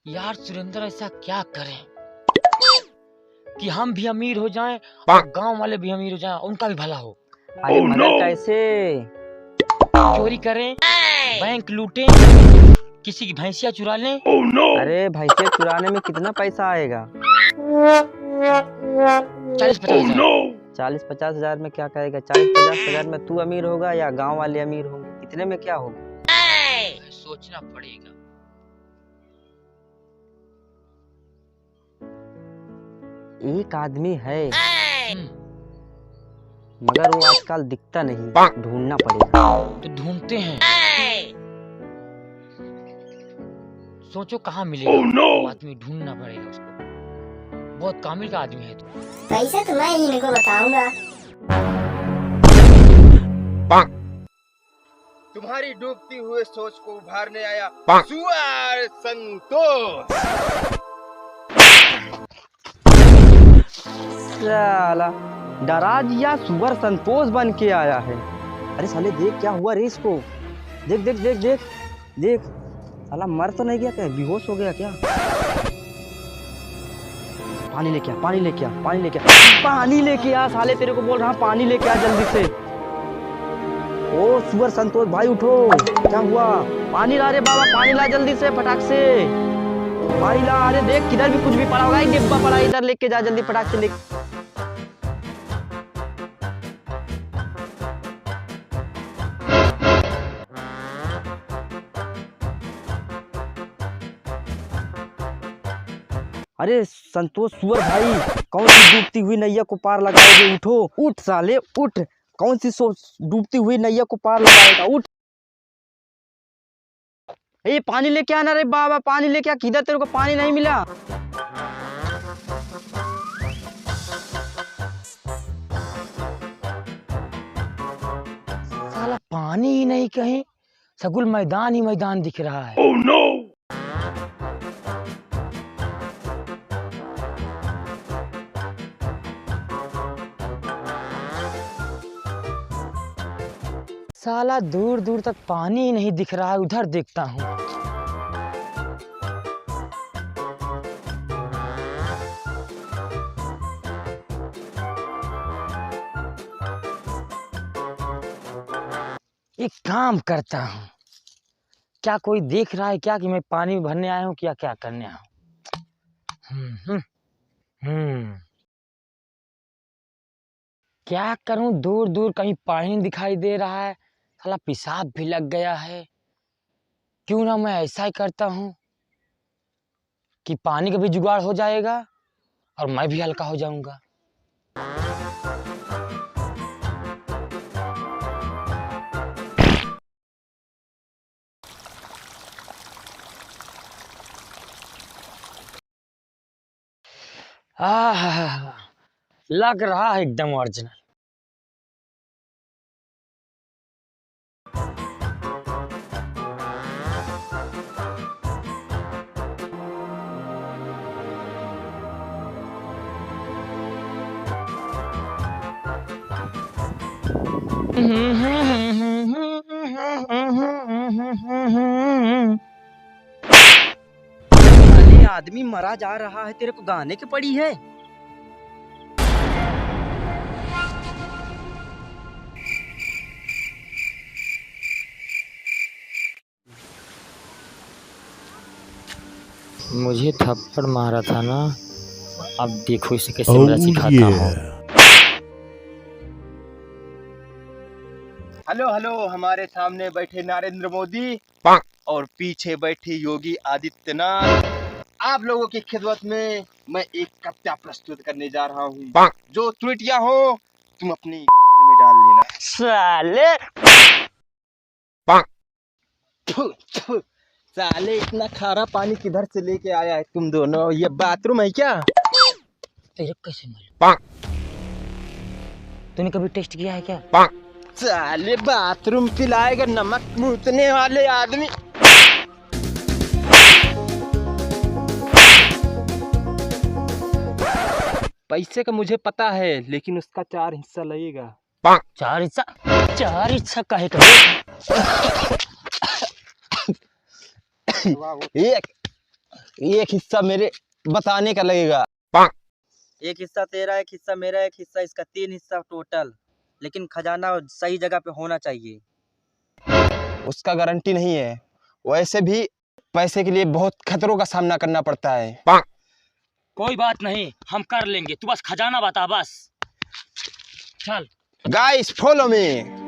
यार सुरेंद्र ऐसा क्या करें कि हम भी अमीर हो जाएं और गांव वाले भी अमीर हो जाएं, उनका भी भला हो। अरे मगर कैसे? चोरी करें, बैंक लूटें, किसी की भैंसिया चुरा लें। अरे भैंसे चुराने में कितना पैसा आएगा? 40-50 हजार। 40-50 हजार में क्या करेगा? 40-50 हजार में तू अमीर होगा या गांव वाले अमीर होंगे? इतने में क्या होगा? सोचना पड़ेगा। एक आदमी है मगर वो आजकल दिखता नहीं, ढूंढना पड़ेगा। तो ढूंढते हैं। सोचो कहाँ मिलेगा। वो आदमी ढूंढना पड़ेगा उसको। बहुत कामिल का आदमी है तो। पैसा तो मैं ही इनको बताऊंगा। तुम्हारी डूबती हुए सोच को उभारने आया सुअर संतोष। साला डराज या सुअर संतोष बन के आया है। अरे साले देख क्या हुआ रे इसको। देख देख देख देख देख, साला मर तो नहीं गया क्या? बेहोश हो गया क्या? पानी लेके आ, पानी लेके आ, पानी लेके आ, पानी लेके आ। साले तेरे को बोल रहा हूं पानी लेके आ जल्दी से। ओ सुअर संतोष भाई उठो, क्या हुआ? पानी ला रे बाबा, पानी ला जल्दी से, फटाक से पानी ला। अरे देख किधर भी कुछ भी पड़ा होगा, एक डिब्बा पड़ा, इधर लेके जा जल्दी, फटाक से लेके। अरे संतोष सुअर भाई, कौन सी डूबती हुई नैया को पार लगाओगे? उठो, उठ साले उठ। कौन सी डूबती हुई नैया को पार लगाएगा? उठ। ये पानी लेके आना रे बाबा, पानी लेके आ। किधर तेरे को पानी नहीं मिला? साला पानी ही नहीं, कहीं सगुल मैदान ही मैदान दिख रहा है। Oh no! साला दूर दूर तक पानी ही नहीं दिख रहा है। उधर देखता हूँ। एक काम करता हूँ, क्या कोई देख रहा है क्या कि मैं पानी भरने आया हूँ क्या क्या करने आया हूँ? क्या करूं, दूर दूर कहीं पानी दिखाई दे रहा है। साला पेशाब भी लग गया है। क्यों ना मैं ऐसा ही करता हूँ कि पानी का भी जुगाड़ हो जाएगा और मैं भी हल्का हो जाऊंगा। आह, लग रहा है एकदम ओरिजिनल। साले आदमी मरा जा रहा है, तेरे को गाने की पड़ी है? मुझे थप्पड़ मारा था ना, अब देखो इसे कैसे मैं सिखाता हूँ। हेलो हेलो, हमारे सामने बैठे नरेंद्र मोदी और पीछे बैठे योगी आदित्यनाथ। आप लोगों की खिदमत में मैं एक कविता प्रस्तुत करने जा रहा हूँ। जो त्रुटियां हो तुम अपनी में डाल लेना। साले थु, थु, साले इतना खारा पानी किधर से लेके आया है तुम दोनों? ये बाथरूम है क्या? तेरे कैसे मालूम? तूने कभी टेस्ट किया है क्या? साले बाथरूम पिलाएगा नमक मूतने वाले आदमी। पैसे का मुझे पता है, लेकिन उसका 4 हिस्सा लगेगा। 4 हिस्सा? 4 हिस्सा काहे का? एक एक हिस्सा मेरे बताने का लगेगा। एक हिस्सा तेरा, एक हिस्सा मेरा, एक हिस्सा इसका, 3 हिस्सा टोटल। लेकिन खजाना सही जगह पे होना चाहिए। उसका गारंटी नहीं है। वैसे भी पैसे के लिए बहुत खतरों का सामना करना पड़ता है। कोई बात नहीं, हम कर लेंगे, तू बस खजाना बता बस। चल। Guys follow me.